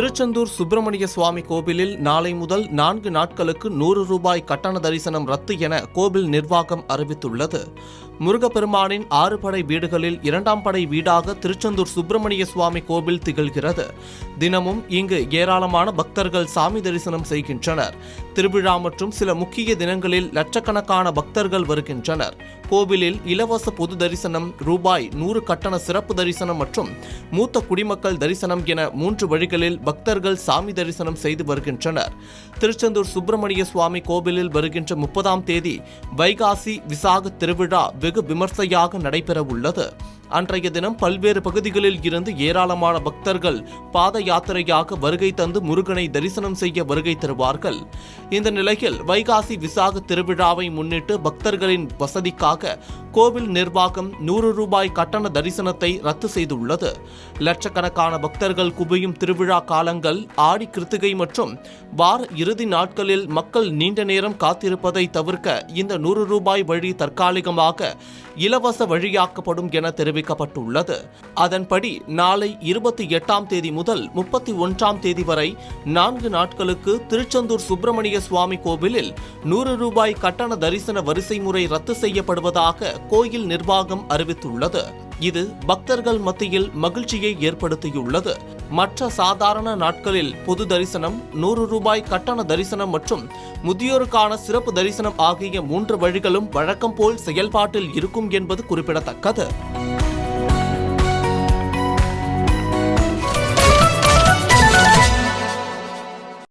திருச்செந்தூர் சுப்பிரமணிய சுவாமி கோவிலில் நாளை முதல் 4 நாட்களுக்கு 100 ரூபாய் கட்டண தரிசனம் ரத்து என கோவில் நிர்வாகம் அறிவித்துள்ளது. முருகப்பெருமானின் 6 படை வீடுகளில் 2ஆம் படை வீடாக திருச்செந்தூர் சுப்பிரமணிய சுவாமி கோவில் திகழ்கிறது. தினமும் இங்கு ஏராளமான பக்தர்கள் சாமி தரிசனம் செய்கின்றனர். திருவிழா மற்றும் சில முக்கிய தினங்களில் லட்சக்கணக்கான பக்தர்கள் வருகின்றனர். கோவிலில் இலவச பொது தரிசனம், ரூபாய் 100 கட்டண சிறப்பு தரிசனம் மற்றும் மூத்த குடிமக்கள் தரிசனம் என 3 வழிகளில் பக்தர்கள் சாமி தரிசனம் செய்து வருகின்றனர். திருச்செந்தூர் சுப்பிரமணிய சுவாமி கோவிலில் வருகின்ற 30ஆம் தேதி வைகாசி விசாக திருவிழா வெகு விமர்சையாக நடைபெறவுள்ளது. அன்றைய தினம் பல்வேறு பகுதிகளில் இருந்து ஏராளமான பக்தர்கள் பாத யாத்திரையாக வருகை தந்து முருகனை தரிசனம் செய்ய வருகை தருவார்கள். இந்த நிலையில் வைகாசி விசாக திருவிழாவை முன்னிட்டு பக்தர்களின் வசதிக்காக கோவில் நிர்வாகம் 100 ரூபாய் கட்டண தரிசனத்தை ரத்து செய்துள்ளது. லட்சக்கணக்கான பக்தர்கள் குவியும் திருவிழா காலங்கள், ஆடி கிருத்திகை மற்றும் வார இறுதி நாட்களில் மக்கள் நீண்ட நேரம் காத்திருப்பதை தவிர்க்க இந்த 100 ரூபாய் வழி தற்காலிகமாக இலவச வழியாக்கப்படும் என தெரிவிக்கப்பட்டுள்ளது. அதன்படி நாளை 28ஆம் தேதி முதல் 31ஆம் தேதி வரை 4 நாட்களுக்கு திருச்செந்தூர் சுப்பிரமணிய சுவாமி கோவிலில் 100 ரூபாய் கட்டண தரிசன வரிசை முறை ரத்து செய்யப்படுவதாக கோயில் நிர்வாகம் அறிவித்துள்ளது. இது பக்தர்கள் மத்தியில் மகிழ்ச்சியை ஏற்படுத்தியுள்ளது. மற்ற சாதாரண நாட்களில் பொது தரிசனம், 100 ரூபாய் கட்டண தரிசனம் மற்றும் முதியோருக்கான சிறப்பு தரிசனம் ஆகிய 3 வழிகளும் வழக்கம் போல் செயல்பாட்டில் இருக்கும் என்பது குறிப்பிடத்தக்கது.